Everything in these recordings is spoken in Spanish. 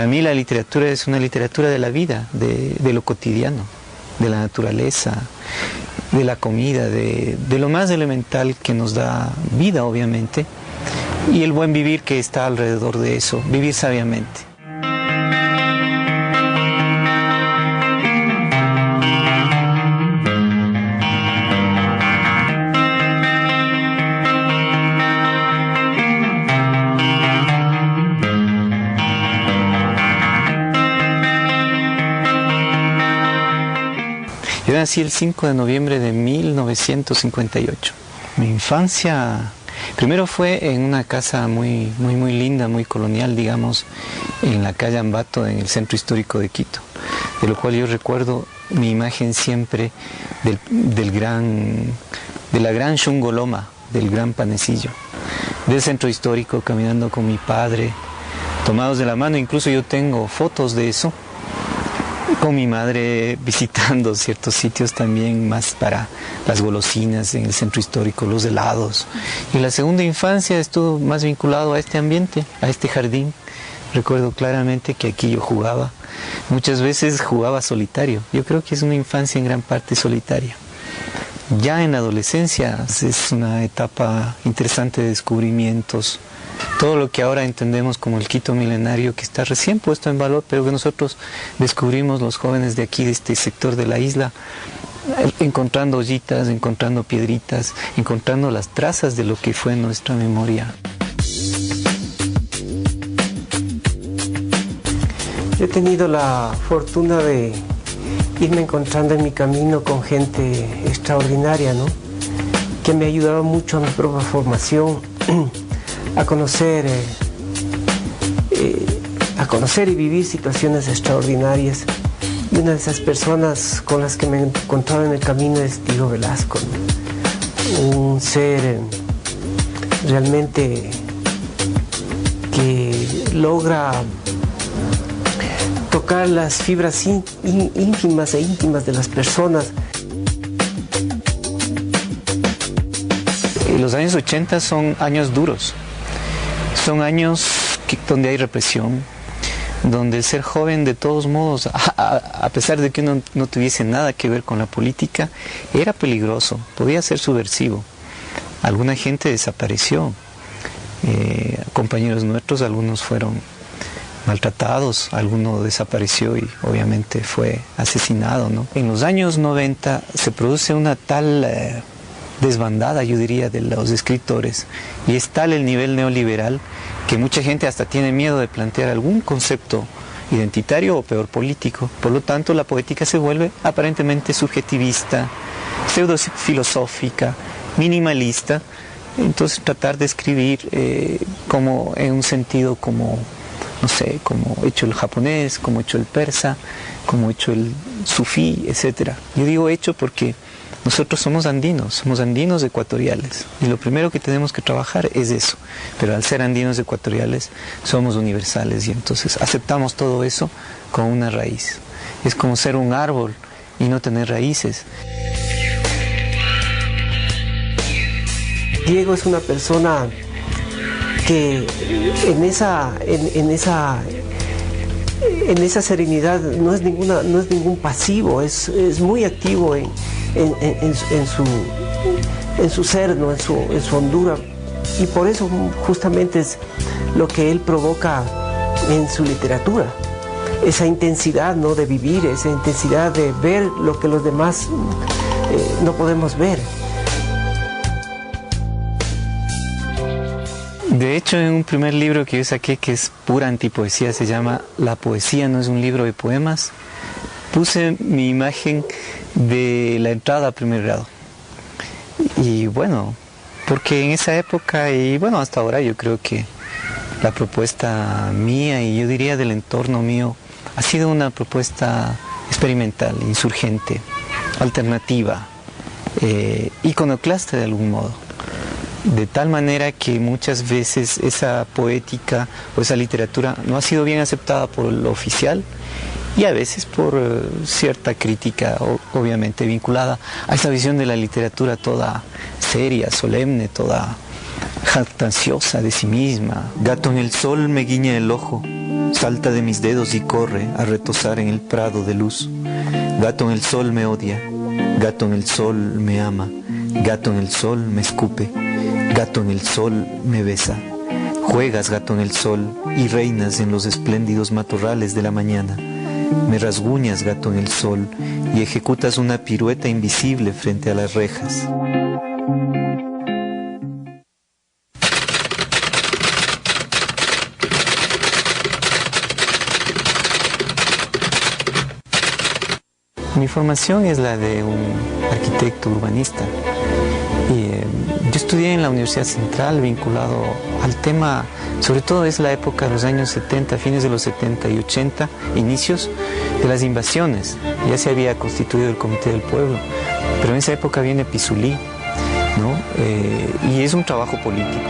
Para mí la literatura es una literatura de la vida, de lo cotidiano, de la naturaleza, de la comida, de lo más elemental que nos da vida, obviamente, y el buen vivir que está alrededor de eso, vivir sabiamente. Yo nací el 5 de noviembre de 1958. Mi infancia primero fue en una casa muy linda, muy colonial, digamos, en la calle Ambato, en el centro histórico de Quito, de lo cual yo recuerdo mi imagen siempre de la gran Chungoloma, del gran panecillo, del centro histórico, caminando con mi padre, tomados de la mano. Incluso yo tengo fotos de eso, con mi madre visitando ciertos sitios también, más para las golosinas en el centro histórico, los helados. Y la segunda infancia estuvo más vinculado a este ambiente, a este jardín. Recuerdo claramente que aquí yo jugaba, muchas veces jugaba solitario. Yo creo que es una infancia en gran parte solitaria. Ya en la adolescencia es una etapa interesante de descubrimientos, todo lo que ahora entendemos como el Quito milenario, que está recién puesto en valor, pero que nosotros descubrimos los jóvenes de aquí, de este sector de la isla, encontrando ollitas, encontrando piedritas, encontrando las trazas de lo que fue nuestra memoria. Yo he tenido la fortuna de irme encontrando en mi camino con gente extraordinaria, ¿no? Que me ha ayudado mucho a mi propia formación, a conocer y vivir situaciones extraordinarias. Y una de esas personas con las que me he encontrado en el camino es Diego Velasco, ¿no? Un ser realmente que logra tocar las fibras ínfimas e íntimas de las personas. Los años 80 son años duros. Son años donde hay represión, donde el ser joven de todos modos, a pesar de que uno no tuviese nada que ver con la política, era peligroso, podía ser subversivo. Alguna gente desapareció, compañeros nuestros, algunos fueron maltratados, alguno desapareció y obviamente fue asesinado, ¿no? En los años 90 se produce una tal desbandada, yo diría, de los escritores, y es tal el nivel neoliberal que mucha gente hasta tiene miedo de plantear algún concepto identitario o peor político. Por lo tanto, la poética se vuelve aparentemente subjetivista, pseudofilosófica, minimalista. Entonces tratar de escribir como en un sentido como, no sé, como hecho el japonés, como hecho el persa, como hecho el sufí, etc. Yo digo hecho porque nosotros somos andinos ecuatoriales, y lo primero que tenemos que trabajar es eso. Pero al ser andinos ecuatoriales somos universales, y entonces aceptamos todo eso con una raíz. Es como ser un árbol y no tener raíces. Diego es una persona que en esa serenidad no es ningún pasivo, es muy activo en su ser, ¿no? en su hondura, y por eso justamente es lo que él provoca en su literatura, esa intensidad, ¿no? de vivir, esa intensidad de ver lo que los demás no podemos ver. De hecho, en un primer libro que yo saqué, que es pura antipoesía, se llama La poesía no es un libro de poemas, puse mi imagen de la entrada a primer grado. Y bueno, porque en esa época, y bueno, hasta ahora, yo creo que la propuesta mía, y yo diría del entorno mío, ha sido una propuesta experimental, insurgente, alternativa, iconoclasta de algún modo. De tal manera que muchas veces esa poética o esa literatura no ha sido bien aceptada por lo oficial, y a veces por cierta crítica, obviamente vinculada a esa visión de la literatura toda seria, solemne, toda jactanciosa de sí misma. Gato en el sol me guiña el ojo, salta de mis dedos y corre a retozar en el prado de luz. Gato en el sol me odia, gato en el sol me ama, gato en el sol me escupe, gato en el sol me besa. Juegas, gato en el sol, y reinas en los espléndidos matorrales de la mañana. Me rasguñas, gato en el sol, y ejecutas una pirueta invisible frente a las rejas. Mi formación es la de un arquitecto urbanista. Yo estudié en la Universidad Central vinculado al tema, sobre todo es la época de los años 70, fines de los 70 y 80, inicios de las invasiones. Ya se había constituido el Comité del Pueblo, pero en esa época viene Pisulí, ¿no? Y es un trabajo político.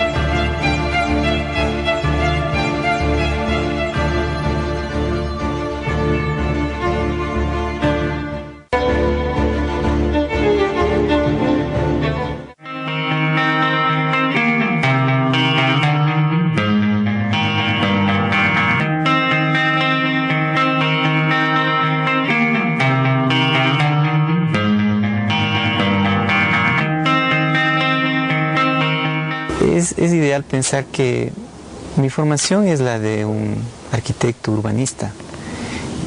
Es ideal pensar que mi formación es la de un arquitecto urbanista.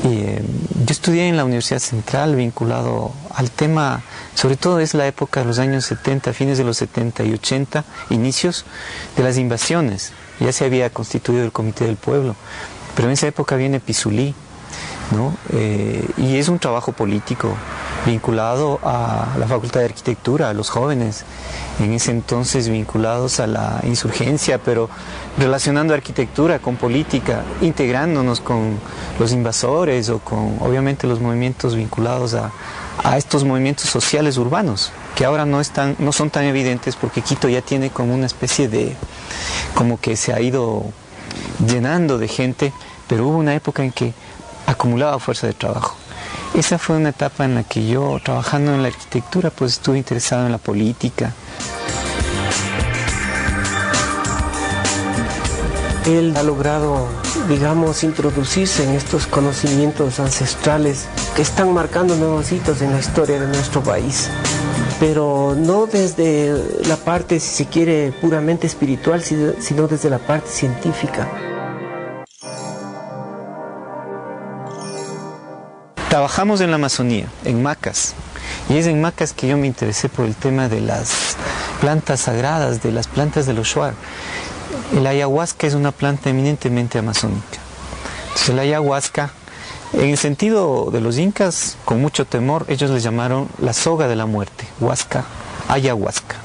Yo estudié en la Universidad Central vinculado al tema, sobre todo es la época de los años 70, fines de los 70 y 80, inicios de las invasiones. Ya se había constituido el Comité del Pueblo, pero en esa época viene Pisulí, ¿no? Y es un trabajo político vinculado a la Facultad de Arquitectura, a los jóvenes, en ese entonces vinculados a la insurgencia, pero relacionando arquitectura con política, integrándonos con los invasores o con, obviamente, los movimientos vinculados a estos movimientos sociales urbanos, que ahora no son tan evidentes porque Quito ya tiene como una especie de, como que se ha ido llenando de gente, pero hubo una época en que acumulaba fuerza de trabajo. Esa fue una etapa en la que yo, trabajando en la arquitectura, pues estuve interesado en la política. Él ha logrado, digamos, introducirse en estos conocimientos ancestrales que están marcando nuevos hitos en la historia de nuestro país, pero no desde la parte, si se quiere, puramente espiritual, sino desde la parte científica. Trabajamos en la Amazonía, en Macas, y es en Macas que yo me interesé por el tema de las plantas sagradas, de las plantas de los shuar. El ayahuasca es una planta eminentemente amazónica. Entonces el ayahuasca, en el sentido de los incas, con mucho temor, ellos le llamaron la soga de la muerte, huasca, ayahuasca,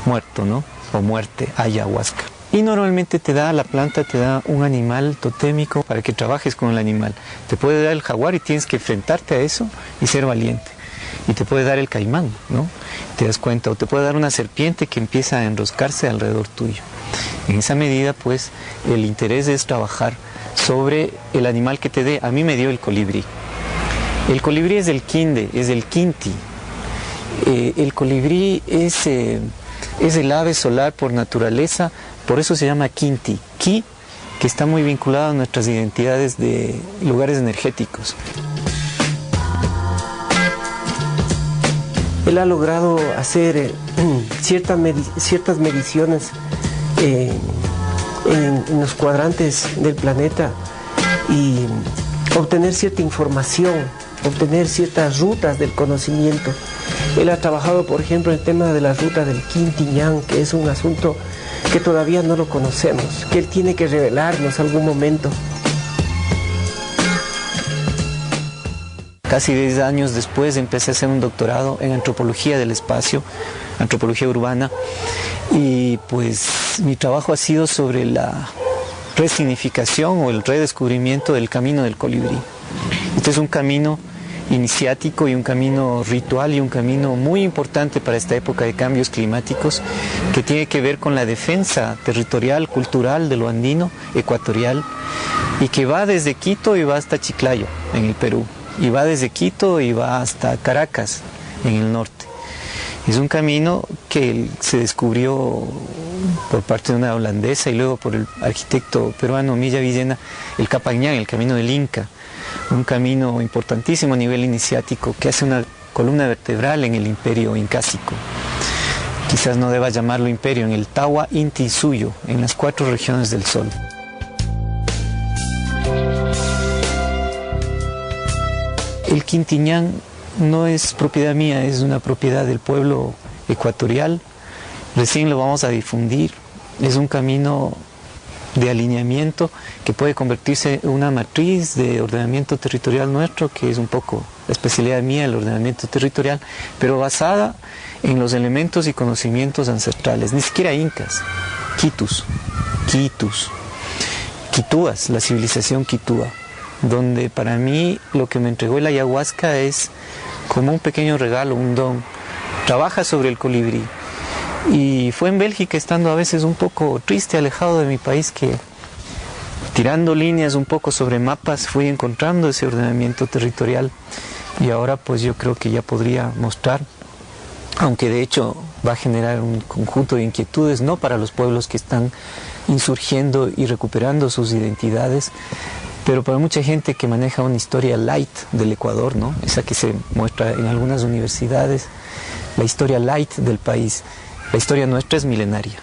muerto, ¿no? O muerte, ayahuasca. Y normalmente la planta te da un animal totémico para que trabajes con el animal. Te puede dar el jaguar y tienes que enfrentarte a eso y ser valiente. Y te puede dar el caimán, ¿no? Te das cuenta, o te puede dar una serpiente que empieza a enroscarse alrededor tuyo. En esa medida, pues, el interés es trabajar sobre el animal que te dé. A mí me dio el colibrí. El colibrí es el quinde, es el quinti. El colibrí es el ave solar por naturaleza, por eso se llama quinti. Ki, que está muy vinculado a nuestras identidades de lugares energéticos. Él ha logrado hacer ciertas mediciones en los cuadrantes del planeta y obtener cierta información, obtener ciertas rutas del conocimiento. Él ha trabajado, por ejemplo, el tema de la ruta del Quintiñán, que es un asunto que todavía no lo conocemos, que él tiene que revelarnos algún momento. Casi 10 años después empecé a hacer un doctorado en antropología del espacio, antropología urbana, y pues mi trabajo ha sido sobre la resignificación o el redescubrimiento del camino del colibrí. Este es un camino iniciático y un camino ritual y un camino muy importante para esta época de cambios climáticos que tiene que ver con la defensa territorial, cultural de lo andino, ecuatorial, y que va desde Quito y va hasta Chiclayo, en el Perú. Y va desde Quito y va hasta Caracas, en el norte. Es un camino que se descubrió por parte de una holandesa y luego por el arquitecto peruano Milla Villena, el Capañán, el camino del Inca, un camino importantísimo a nivel iniciático que hace una columna vertebral en el imperio incásico. Quizás no deba llamarlo imperio, en el Tawa Inti Suyo, en las 4 regiones del Sol. El Quintiñán no es propiedad mía, es una propiedad del pueblo ecuatorial. Recién lo vamos a difundir. Es un camino de alineamiento que puede convertirse en una matriz de ordenamiento territorial nuestro, que es un poco la especialidad mía, el ordenamiento territorial, pero basada en los elementos y conocimientos ancestrales, ni siquiera incas, quitus, quituas, la civilización quitúa, donde para mí lo que me entregó el ayahuasca es como un pequeño regalo, un don. Trabaja sobre el colibrí. Y fue en Bélgica, estando a veces un poco triste, alejado de mi país, que tirando líneas un poco sobre mapas fui encontrando ese ordenamiento territorial, y ahora pues yo creo que ya podría mostrar, aunque de hecho va a generar un conjunto de inquietudes, no para los pueblos que están insurgiendo y recuperando sus identidades, pero para mucha gente que maneja una historia light del Ecuador, ¿no? Esa que se muestra en algunas universidades, la historia light del país. La historia nuestra es milenaria.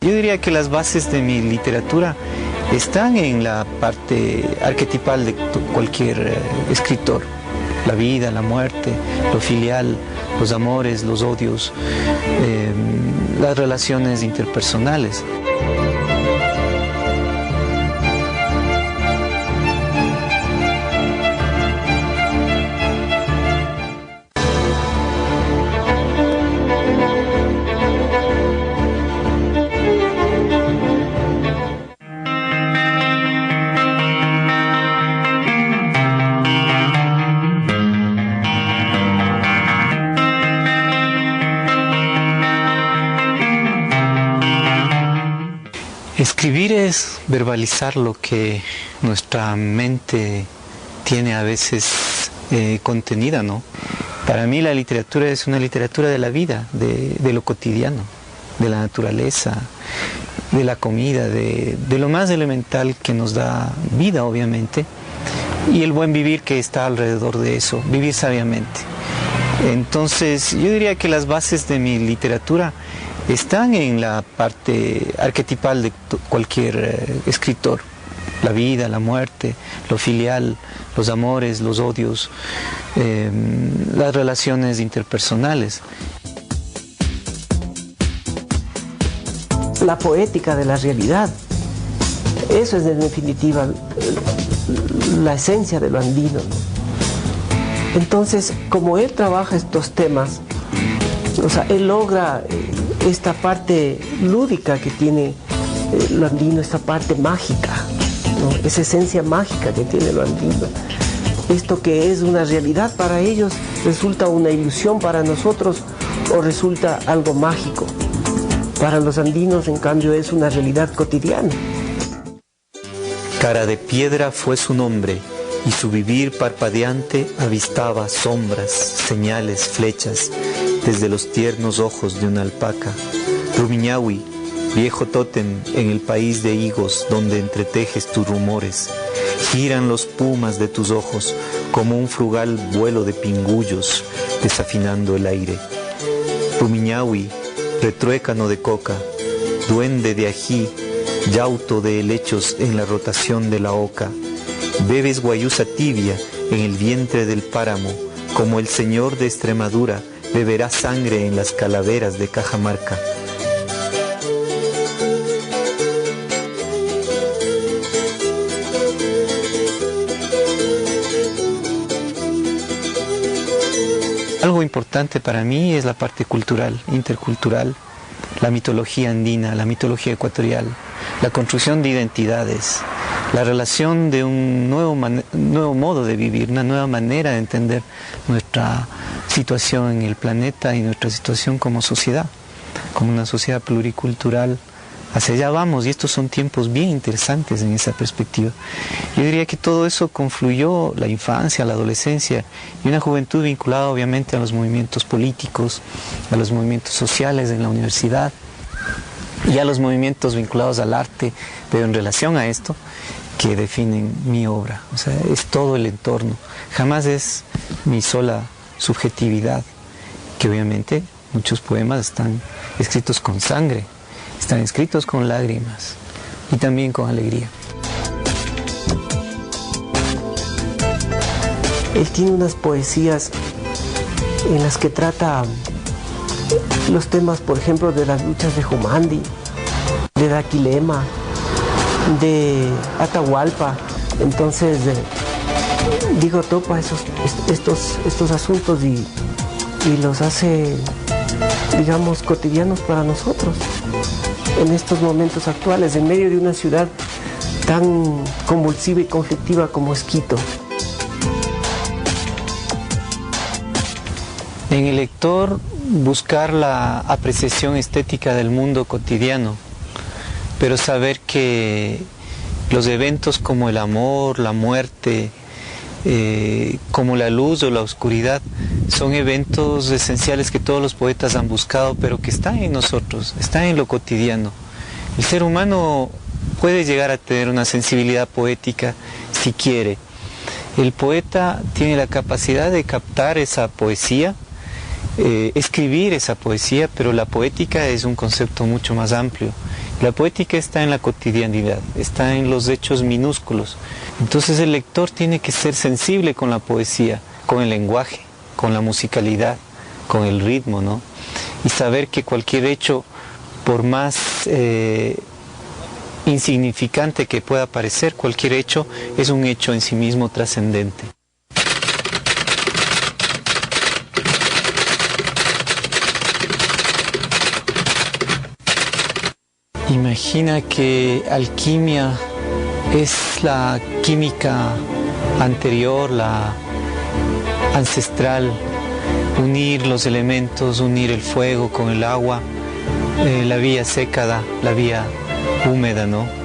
Yo diría que las bases de mi literatura están en la parte arquetipal de cualquier escritor. La vida, la muerte, lo filial, los amores, los odios, las relaciones interpersonales. Escribir es verbalizar lo que nuestra mente tiene a veces contenida, ¿no? Para mí la literatura es una literatura de la vida, de lo cotidiano, de la naturaleza, de la comida, de lo más elemental que nos da vida, obviamente, y el buen vivir que está alrededor de eso, vivir sabiamente. Entonces, yo diría que las bases de mi literatura están en la parte arquetipal de cualquier escritor. La vida, la muerte, lo filial, los amores, los odios, las relaciones interpersonales. La poética de la realidad. Eso es en definitiva la esencia de lo andino, ¿no? Entonces, como él trabaja estos temas, o sea, él logra esta parte lúdica que tiene lo andino, esta parte mágica, ¿no? Esa esencia mágica que tiene lo andino. Esto que es una realidad para ellos resulta una ilusión para nosotros o resulta algo mágico. Para los andinos, en cambio, es una realidad cotidiana. Cara de piedra fue su nombre, y su vivir parpadeante avistaba sombras, señales, flechas, desde los tiernos ojos de una alpaca. Rumiñahui, viejo tótem en el país de higos donde entretejes tus rumores, giran los pumas de tus ojos como un frugal vuelo de pingullos desafinando el aire. Rumiñahui, retruécano de coca, duende de ají, yauto de helechos en la rotación de la oca, bebes guayusa tibia en el vientre del páramo, como el señor de Extremadura beberá sangre en las calaveras de Cajamarca. Algo importante para mí es la parte cultural, intercultural, la mitología andina, la mitología ecuatorial, la construcción de identidades, la relación de un nuevo modo de vivir, una nueva manera de entender nuestra situación en el planeta y nuestra situación como sociedad, como una sociedad pluricultural, hacia allá vamos, y estos son tiempos bien interesantes en esa perspectiva. Yo diría que todo eso confluyó la infancia, la adolescencia y una juventud vinculada obviamente a los movimientos políticos, a los movimientos sociales en la universidad y a los movimientos vinculados al arte, pero en relación a esto que definen mi obra. O sea, es todo el entorno, jamás es mi sola subjetividad, que obviamente muchos poemas están escritos con sangre, están escritos con lágrimas y también con alegría. Él tiene unas poesías en las que trata los temas, por ejemplo, de las luchas de Jumandi, de Daquilema, de Atahualpa. Entonces, topa estos asuntos y los hace, digamos, cotidianos para nosotros en estos momentos actuales, en medio de una ciudad tan convulsiva y conflictiva como es Quito. En el lector buscar la apreciación estética del mundo cotidiano, pero saber que los eventos como el amor, la muerte, como la luz o la oscuridad, son eventos esenciales que todos los poetas han buscado, pero que están en nosotros, están en lo cotidiano. El ser humano puede llegar a tener una sensibilidad poética si quiere. El poeta tiene la capacidad de captar esa poesía, escribir esa poesía, pero la poética es un concepto mucho más amplio. La poética está en la cotidianidad, está en los hechos minúsculos. Entonces el lector tiene que ser sensible con la poesía, con el lenguaje, con la musicalidad, con el ritmo, ¿no? Y saber que cualquier hecho, por más insignificante que pueda parecer, cualquier hecho es un hecho en sí mismo trascendente. Imagina que alquimia es la química anterior, la ancestral, unir los elementos, unir el fuego con el agua, la vía seca, la vía húmeda, ¿no?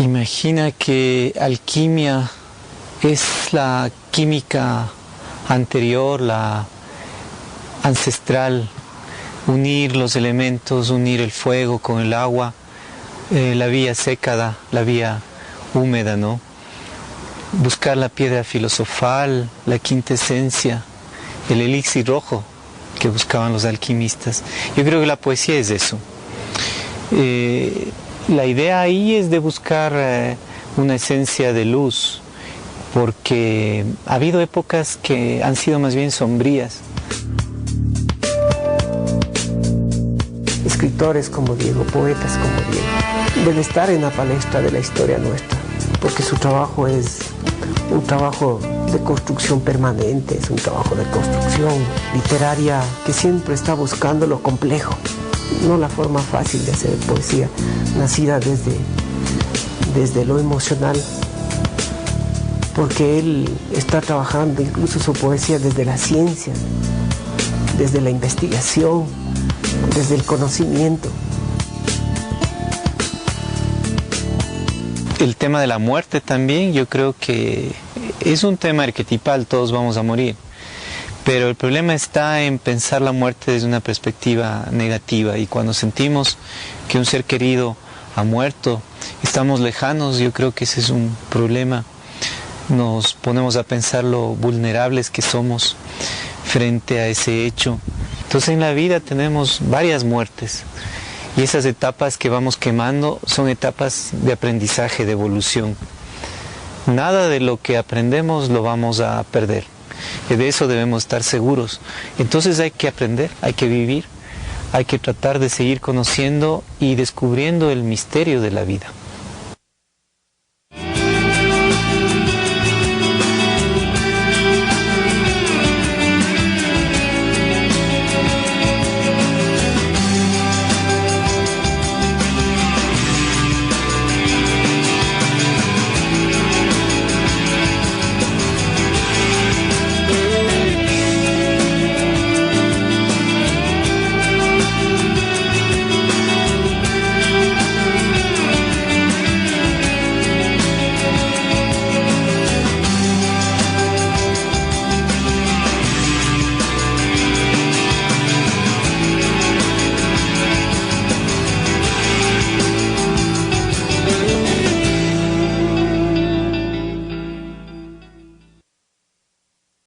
Imagina que alquimia es la química anterior, la ancestral, unir los elementos, unir el fuego con el agua, la vía seca, la vía húmeda, ¿no? Buscar la piedra filosofal, la quinta esencia, el elixir rojo que buscaban los alquimistas. Yo creo que la poesía es eso. La idea ahí es de buscar una esencia de luz, porque ha habido épocas que han sido más bien sombrías. Escritores como Diego, poetas como Diego, deben estar en la palestra de la historia nuestra, porque su trabajo es un trabajo de construcción permanente, es un trabajo de construcción literaria que siempre está buscando lo complejo, no la forma fácil de hacer poesía, nacida desde lo emocional, porque él está trabajando incluso su poesía desde la ciencia, desde la investigación, desde el conocimiento. El tema de la muerte también, yo creo que es un tema arquetipal, todos vamos a morir. Pero el problema está en pensar la muerte desde una perspectiva negativa, y cuando sentimos que un ser querido ha muerto, estamos lejanos, yo creo que ese es un problema. Nos ponemos a pensar lo vulnerables que somos frente a ese hecho. Entonces en la vida tenemos varias muertes, y esas etapas que vamos quemando son etapas de aprendizaje, de evolución. Nada de lo que aprendemos lo vamos a perder. De eso debemos estar seguros. Entonces hay que aprender, hay que vivir, hay que tratar de seguir conociendo y descubriendo el misterio de la vida.